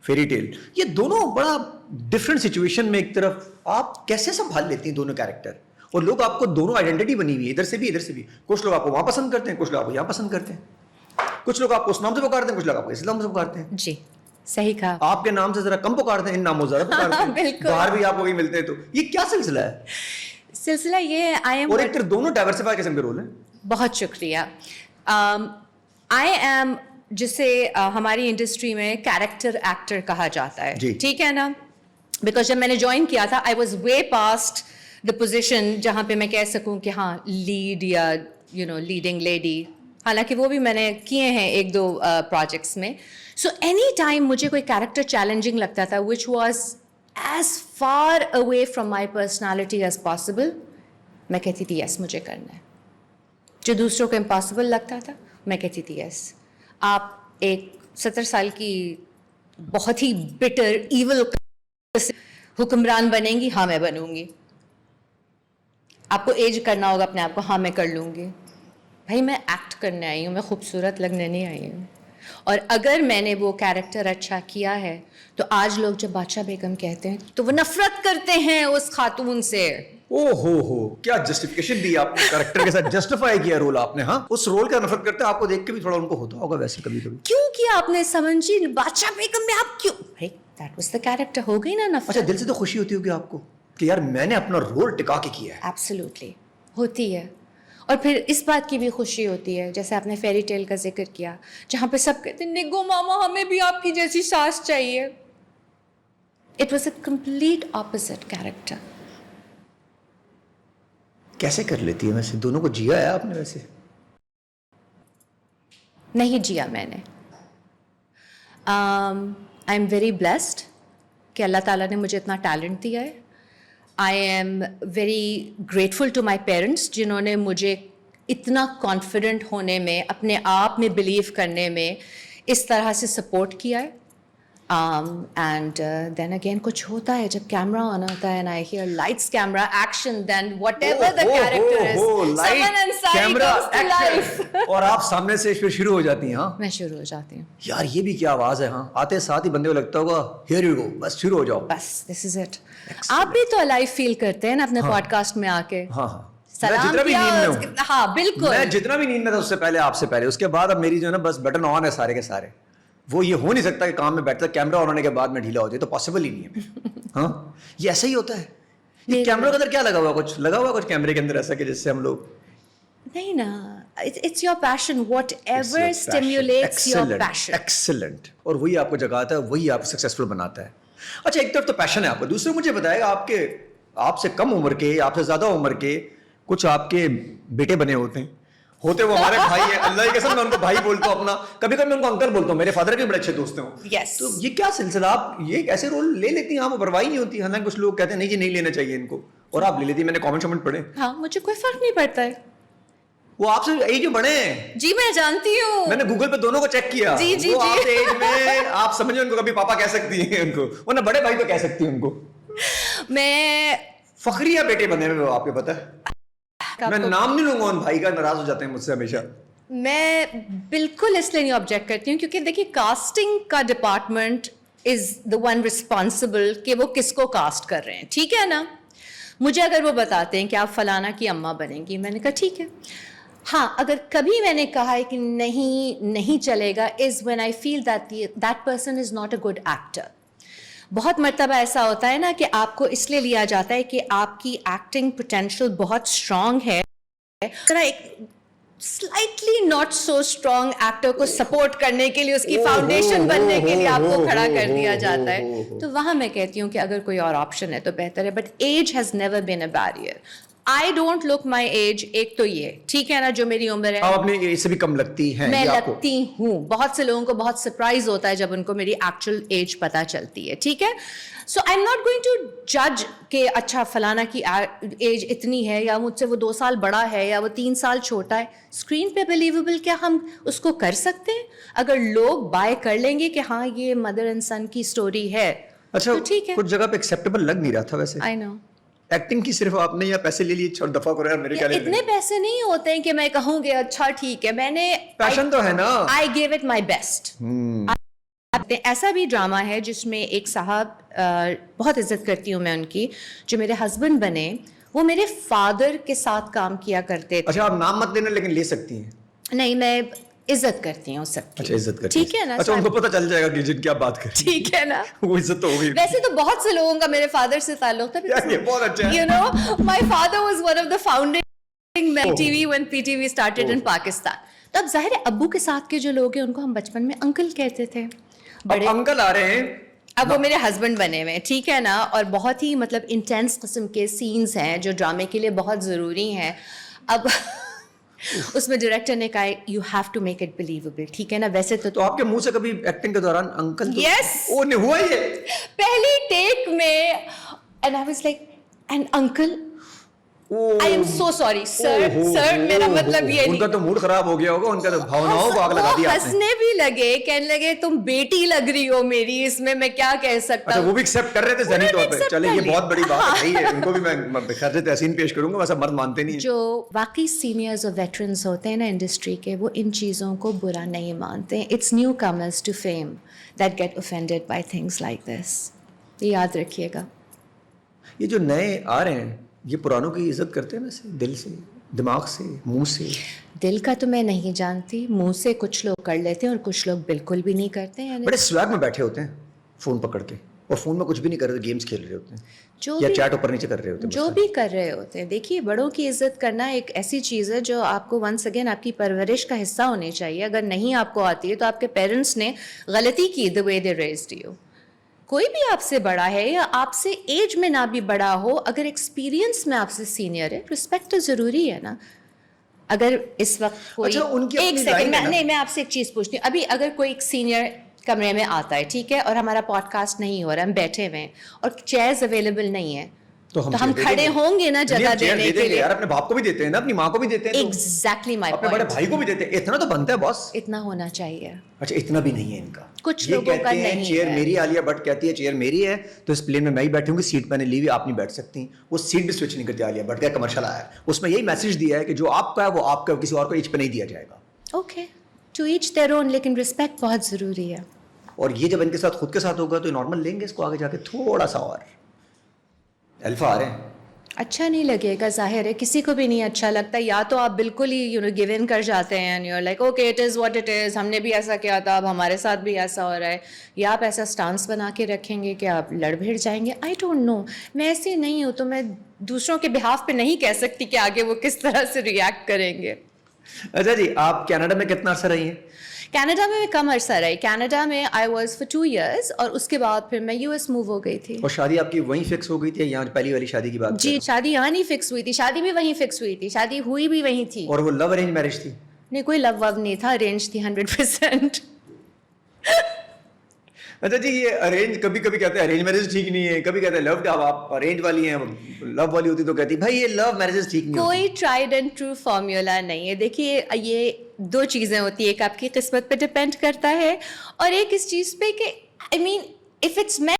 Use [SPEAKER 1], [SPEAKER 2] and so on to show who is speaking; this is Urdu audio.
[SPEAKER 1] فیری ٹیل, یہ دونوں بڑا ڈفرینٹ سچویشن میں ایک طرف آپ کیسے سنبھال لیتی ہیں دونوں کیریکٹر, اور لوگ آپ کو دونوں آئیڈینٹی بنی ہوئی ہے ادھر سے بھی ادھر سے بھی, کچھ لوگ آپ کو وہاں پسند کرتے ہیں, کچھ لوگ آپ کو یہاں پسند کرتے ہیں, کچھ لوگ آپ کو اس نام سے پکارتے ہیں, کچھ لوگ آپ کو اس نام سے پکارتے ہیں.
[SPEAKER 2] جی صحیح کہا,
[SPEAKER 1] آپ کے نام سے ذرا کم پکارتے ہیں, ان ناموں زیادہ پکارتے ہیں, باہر بھی آپ کو کہیں ملتے ہیں, تو یہ کیا سلسلہ ہے؟
[SPEAKER 2] سلسلہ یہ ہے, آئی ایم,
[SPEAKER 1] اور ایک دونوں ڈائیورسفائی قسم کے رول ہیں.
[SPEAKER 2] بہت شکریہ. آئی ایم, جسے ہماری انڈسٹری میں کیریکٹر ایکٹر کہا جاتا ہے, ٹھیک ہے نا, بیکاز جب میں نے جوائن کیا تھا I was way past the position جہاں پہ میں کہہ سکوں کہ ہاں لیڈ یا لیڈنگ لیڈی, حالانکہ وہ بھی میں نے کیے ہیں ایک دو پروجیکٹس میں. سو اینی ٹائم مجھے کوئی کیریکٹر چیلنجنگ لگتا تھا which was as far away from my personality as possible, میں کہتی تھی یس مجھے کرنا ہے. جو دوسروں کو امپاسبل لگتا تھا میں کہتی تھی یس. آپ ایک 70 سال کی بہت ہی بٹر ایول حکمران بنیں گی, ہاں میں بنوں گی. آپ کو ایج کرنا ہوگا اپنے آپ کو, ہاں میں کر لوں گی. بھائی میں ایکٹ کرنے آئی ہوں, میں خوبصورت لگنے نہیں آئی ہوں. اور اگر میں نے وہ کیریکٹر اچھا کیا ہے تو آج لوگ جب بادشاہ بیگم کہتے ہیں تو وہ نفرت کرتے ہیں اس خاتون سے.
[SPEAKER 1] او ہو کیا جسٹیفیکیشن دی آپ نے کیریکٹر کے ساتھ, جسٹیفائی کیا رول آپ نے. ہاں اس رول کا نفرت کرتے ہیں, آپ کو دیکھ کے بھی تھوڑا ان کو ہوتا ہوگا ویسے کبھی کبھی.
[SPEAKER 2] کیوں کیا آپ نے سمجھی بادشاہ بیگم میں, آپ کیوں, بھائی دیٹ واز دا کیریکٹر, ہو گئی نا نفرت.
[SPEAKER 1] اچھا دل سے تو خوشی ہوتی ہوگی آپ کو کہ یار میں نے اپنا رول ٹکا کے کیا ہے.
[SPEAKER 2] ایبسلیوٹلی ہوتی ہے. اور پھر اس بات کی بھی خوشی ہوتی ہے, جیسے آپ نے فیری ٹیل کا ذکر کیا, جہاں پہ سب کہتے ہیں نگو ماما ہمیں بھی آپ کی جیسی ساس چاہیے. It was a complete opposite character.
[SPEAKER 1] کیسے کر لیتی ہے ویسے, دونوں کو جیا ہے آپ نے ویسے؟
[SPEAKER 2] نہیں جیا میں نے. آئی ایم ویری بلیسڈ کہ اللہ تعالیٰ نے مجھے اتنا ٹیلنٹ دیا ہے. I am very grateful to my parents جنہوں نے مجھے اتنا کانفیڈنٹ ہونے میں, اپنے آپ میں بلیو کرنے میں اس طرح سے سپورٹ کیا ہے. اینڈ دین اگین کچھ ہوتا ہے جب کیمرہ آن ہوتا ہے, and I hear lights camera action, then whatever the character is, someone inside comes to life.
[SPEAKER 1] اور آپ سامنے سے پھر شروع ہو جاتی ہیں. ہاں
[SPEAKER 2] میں شروع ہو جاتی ہوں.
[SPEAKER 1] یار یہ بھی کیا آواز ہے. ہاں آتے ساتھ ہی بندے کو لگتا ہوگا ہیئر یو گو, بس شروع ہو جاؤ,
[SPEAKER 2] بس دس از اٹ. آپ بھی تو الائیو فیل کرتے ہیں نا اپنے پوڈ کاسٹ میں آ کے.
[SPEAKER 1] ہاں
[SPEAKER 2] سلام کیا, ہاں بالکل.
[SPEAKER 1] میں جتنا بھی نیند میں تھا اس سے پہلے آپ سے پہلے, اس کے بعد اب میری جو ہے نا بس بٹن آن ہے سارے کے سارے. وہ یہ ہو نہیں سکتا کہ کام میں بیٹھتا کیمرہ آن ہونے کے بعد میں ڈھیلا ہو جائے, تو پاسبل ہی نہیں ہے. ہاں یہ ایسا ہی ہوتا ہے. یہ کیمرہ کے اندر کیا لگا ہوا, کچھ لگا ہوا کچھ کیمرے کے اندر ایسا کہ جس سے ہم لوگ,
[SPEAKER 2] نہیں نا, it's your passion, whatever stimulates your passion.
[SPEAKER 1] Excellent. اور وہی آپ کو جگاتا ہے, وہی آپ کو سکسیسفل بناتا ہے. اچھا ایک طرف تو پیشن ہے آپ کا, دوسرے مجھے بتائے گا آپ سے کم عمر کے, آپ سے زیادہ عمر کے کچھ آپ کے بیٹے بنے ہوتے وہ ہمارے بھائی ہیں. اللہ کی قسم میں ان کو بھائی بولتا ہوں اپنا, کبھی کبھی میں ان کو انکل بولتا ہوں. میرے فادر کے بڑے اچھے دوست ہیں. تو یہ کیا سلسلہ, آپ یہ ایک ایسے رول لے لیتی ہیں, آپ کو پرواہ نہیں ہوتی؟ حالانکہ کچھ لوگ کہتے ہیں نہیں جی نہیں لینا چاہیے ان کو, اور آپ لے لیتی ہیں. میں نے کامنٹ پڑھے.
[SPEAKER 2] ہاں مجھے کوئی فرق نہیں پڑتا ہے.
[SPEAKER 1] وہ آپ سے ایج میں بڑے ہیں.
[SPEAKER 2] جی میں جانتی ہوں,
[SPEAKER 1] میں نے گوگل پہ دونوں کو چیک کیا.
[SPEAKER 2] جی جی
[SPEAKER 1] وہ آپ سے ایج میں, آپ سمجھیں ان کو کبھی پاپا کہہ سکتی ہیں ان کو, ورنہ بڑے بھائی تو کہہ سکتی ہیں ان کو.
[SPEAKER 2] میں
[SPEAKER 1] فخریہ بیٹے بنے ہوئے ہو آپ کو پتہ ہے. میں نام نہیں لوں گا ان بھائی کا, ناراض ہو جاتے ہیں مجھ سے ہمیشہ.
[SPEAKER 2] میں بالکل اس لیے نہیں آبجیکٹ کرتی ہوں کیونکہ دیکھیے کاسٹنگ کا department is the one responsible کہ وہ کس کو کاسٹ کر رہے ہیں, ٹھیک ہے نا. مجھے اگر وہ بتاتے ہیں کہ آپ فلانا کی اماں بنیں گی, میں نے کہا ٹھیک ہے. ہاں اگر کبھی میں نے کہا ہے کہ نہیں چلے گا, is when I feel that person is not a good actor. بہت مرتبہ ایسا ہوتا ہے نا کہ آپ کو اس لیے لیا جاتا ہے کہ آپ کی ایکٹنگ پوٹینشیل بہت اسٹرانگ ہے, ایک slightly not so strong actor کو سپورٹ کرنے کے لیے, اس کی فاؤنڈیشن بننے کے لیے آپ کو کھڑا کر دیا جاتا ہے. تو وہاں میں کہتی ہوں کہ اگر کوئی اور آپشن ہے تو بہتر ہے, but age has never been a barrier. I don't look my age. ایک تو یہ ٹھیک ہے نا, جو میری عمر ہے
[SPEAKER 1] آپ اپنی ایج سے بھی کم لگتی ہیں,
[SPEAKER 2] میں لگتی ہوں. بہت سے لوگوں کو بہت سرپرائز ہوتا ہے جب ان کو میری ایکچوئل ایج پتہ چلتی ہے, ٹھیک ہے. So I am not going to جج کہ اچھا فلانا کی ایج اتنی ہے, یا مجھ سے وہ 2 سال بڑا ہے, یا وہ 3 سال چھوٹا ہے. اسکرین پہ بلیویبل کیا ہم اس کو کر سکتے ہیں؟ اگر لوگ بائی کر لیں گے کہ ہاں یہ مدر اینڈ سن کی اسٹوری ہے,
[SPEAKER 1] اچھا
[SPEAKER 2] ٹھیک ہے.
[SPEAKER 1] کچھ جگہ پہ ایکسیپٹیبل لگ نہیں رہا تھا ویسے.
[SPEAKER 2] آئی نو
[SPEAKER 1] ایکٹنگ کی صرف آپ نے یا پیسے لے لیے, چھوڑ دفعہ کرو یار میرے کیا لے.
[SPEAKER 2] اتنے پیسے نہیں ہوتے ہیں کہ میں کہوں گے اچھا ٹھیک ہے. میں نے
[SPEAKER 1] پیشن تو ہے نا.
[SPEAKER 2] I gave it my best. ہوتے ہیں. ایسا بھی ڈرامہ ہے جس میں ایک صاحب, بہت عزت کرتی ہوں میں ان کی, جو میرے ہسبینڈ بنے, وہ میرے فادر کے ساتھ کام کیا کرتے تھے.
[SPEAKER 1] اچھا آپ نام مت لینا لیکن لے سکتی ہیں.
[SPEAKER 2] نہیں, میں عزت کرتی ہوں سب کی.
[SPEAKER 1] اچھا عزت کرتی
[SPEAKER 2] ٹھیک ہے نا.
[SPEAKER 1] اچھا ان کو پتہ چل جائے گا کہ جن کی آپ بات کر رہی ہیں.
[SPEAKER 2] ٹھیک ہے نا.
[SPEAKER 1] وہ عزت تو ہوگی.
[SPEAKER 2] ویسے تو بہت سے لوگوں کا میرے فادر سے تعلق تھا.
[SPEAKER 1] یہ بہت اچھا ہے.
[SPEAKER 2] You know, my father was one of the founding TV when PTV started in Pakistan. تو اب ظاہر ہے ابو کے ساتھ کے جو لوگ ہیں ان کو ہم بچپن میں انکل کہتے تھے.
[SPEAKER 1] بڑے انکل آ رہے ہیں,
[SPEAKER 2] اب وہ میرے ہسبینڈ بنے ہوئے, ٹھیک ہے نا, اور بہت ہی مطلب انٹینس قسم کے سینز ہیں جو ڈرامے کے لیے بہت ضروری ہیں. اب اس میں ڈائریکٹر نے کہا you have to make it believable, ٹھیک ہے نا. ویسے تو
[SPEAKER 1] آپ کے منہ سے کبھی ایکٹنگ کے دوران انکل
[SPEAKER 2] یس
[SPEAKER 1] وہ نہیں ہوا ہی ہے
[SPEAKER 2] پہلی ٹیک میں, and I was like and uncle I am so sorry sir. Sir میرا مطلب یہ
[SPEAKER 1] ان کا تو موڈ خراب ہو گیا ہوگا, ان کا تو بھاوناؤں کو آگ لگا دیا آپ نے.
[SPEAKER 2] ہنسنے بھی لگے, کہنے لگے تم بیٹی لگ رہی ہو میری, اس میں کیا کہہ سکتا
[SPEAKER 1] اچھا
[SPEAKER 2] ہوں.
[SPEAKER 1] وہ بھی ایکسیپٹ کر رہے تھے ذہنی طور پہ. چلیں یہ بہت بڑی بات ہے, ان کو بھی میں خیر تحسین پیش کروں گا, ویسا مرد مانتے نہیں.
[SPEAKER 2] جو واقعی سینئرز اور ویٹرنز ہوتے ہیں نا انڈسٹری کے, وہ ان چیزوں کو برا نہیں مانتے. It's newcomers to fame that get offended by things like this. یہ یاد رکھیے گا.
[SPEAKER 1] یہ جو نئے آ رہے ہیں یہ پرانوں کی عزت کرتے ہیں ویسے, دل سے, دماغ سے, منہ سے؟
[SPEAKER 2] دل کا تو میں نہیں جانتی, منہ سے کچھ لوگ کر لیتے ہیں اور کچھ لوگ بالکل بھی نہیں کرتے ہیں.
[SPEAKER 1] بڑے سویگ میں بیٹھے ہوتے ہیں فون پکڑ کے, اور فون میں کچھ بھی نہیں کر رہے, گیمز کھیل رہے ہوتے ہیں یا چیٹ اوپر نیچے کر رہے ہوتے ہیں.
[SPEAKER 2] جو بھی کر رہے ہوتے ہیں, دیکھیے بڑوں کی عزت کرنا ایک ایسی چیز ہے جو آپ کو ونس اگین آپ کی پرورش کا حصہ ہونی چاہیے. اگر نہیں آپ کو آتی ہے تو آپ کے پیرنٹس نے غلطی کی, the way they raised you. کوئی بھی آپ سے بڑا ہے یا آپ سے ایج میں نہ بھی بڑا ہو, اگر ایکسپیرینس میں آپ سے سینئر ہے, رسپیکٹ تو ضروری ہے نا. اگر اس وقت کوئی ایک سیکنڈ نہیں, میں آپ سے ایک چیز پوچھتی ہوں. ابھی اگر کوئی ایک سینئر کمرے میں آتا ہے, ٹھیک ہے, اور ہمارا پوڈ کاسٹ نہیں ہو رہا, ہم بیٹھے ہوئے ہیں اور چیئرز اویلیبل نہیں ہیں, تو ہم کھڑے ہوں گے نا جگہ دینے کے لیے.
[SPEAKER 1] یار اپنے باپ کو بھی دیتے ہیں نا, اپنی ماں کو بھی دیتے ہیں.
[SPEAKER 2] ایگزیکٹلی مائی
[SPEAKER 1] اپنے بڑے بھائی کو بھی دیتے ہیں. اتنا تو بنتا ہے باس,
[SPEAKER 2] اتنا ہونا چاہیے.
[SPEAKER 1] اچھا اتنا بھی نہیں ہے ان کا.
[SPEAKER 2] کچھ لوگوں کا نہیں ہے.
[SPEAKER 1] چیئر میری, عالیہ بھٹ کہتی ہے چیئر میری ہے تو اس پلین میں میں ہی بیٹھوں گی, سیٹ میں نے لی ہوئی, آپ نہیں بیٹھ سکتی. وہ سیٹ بھی سوئچ نہیں کرتی. عالیہ بھٹ کا کمرشل آیا ہے, اس میں یہی میسج دیا ہے کہ جو آپ کا ہے وہ آپ کا, کسی اور کو ایج پہ نہیں دیا جائے گا.
[SPEAKER 2] Okay, to each their own, لیکن رسپیکٹ بہت ضروری ہے.
[SPEAKER 1] اور یہ جب ان کے ساتھ خود کے ساتھ ہوگا تو نارمل لیں گے اس کو آگے جا کے تھوڑا سا. اور الفا آ رہے ہیں,
[SPEAKER 2] اچھا نہیں لگے گا, ظاہر ہے کسی کو بھی نہیں اچھا لگتا. یا تو آپ بالکل ہی گیو ان کر جاتے ہیں, you are like okay it is what it is, ہم نے بھی ایسا کیا تھا, اب ہمارے ساتھ بھی ایسا ہو رہا ہے. یا آپ ایسا اسٹانس بنا کے رکھیں گے کہ آپ لڑ بھیڑ جائیں گے. آئی ڈونٹ نو, میں ایسی نہیں ہوں تو میں دوسروں کے بہاف پہ نہیں کہہ سکتی کہ آگے وہ کس طرح سے ریئیکٹ کریں گے.
[SPEAKER 1] اچھا جی, آپ کینیڈا میں کتنا عرصہ رہی ہیں؟
[SPEAKER 2] کینیڈا میں کم عرصہ رہی. کینیڈا میں آئی واز فار 2 years, اور اس کے بعد پھر میں یو ایس موو ہو گئی تھی.
[SPEAKER 1] اور شادی آپ کی وہیں فکس ہو گئی تھی یا پہلی والی شادی کی بات؟
[SPEAKER 2] جی شادی یہاں نہیں فکس ہوئی تھی, شادی بھی وہیں فکس ہوئی تھی, شادی ہوئی بھی وہیں تھی.
[SPEAKER 1] اور وہ لو ارینج میرج تھی؟
[SPEAKER 2] نہیں, کوئی لو وو نہیں تھا, ارینج تھی 100%.
[SPEAKER 1] اچھا جی, یہ ارینج کبھی کبھی کہتے ہیں ارینج میرج ٹھیک نہیں ہے, کبھی کہتے ہیں لو, اب آپ ارینج والی ہیں, لو والی ہوتی تو کہتی بھائی یہ لو میرجز ٹھیک نہیں.
[SPEAKER 2] کوئی ٹرائیڈ اینڈ ٹرو فارمولا نہیں ہے. دیکھیے یہ 2 چیزیں ہوتی ہیں, ایک آپ کی قسمت پہ ڈپینڈ کرتا ہے, اور ایک اس چیز پہ کہ آئی مین اف اٹس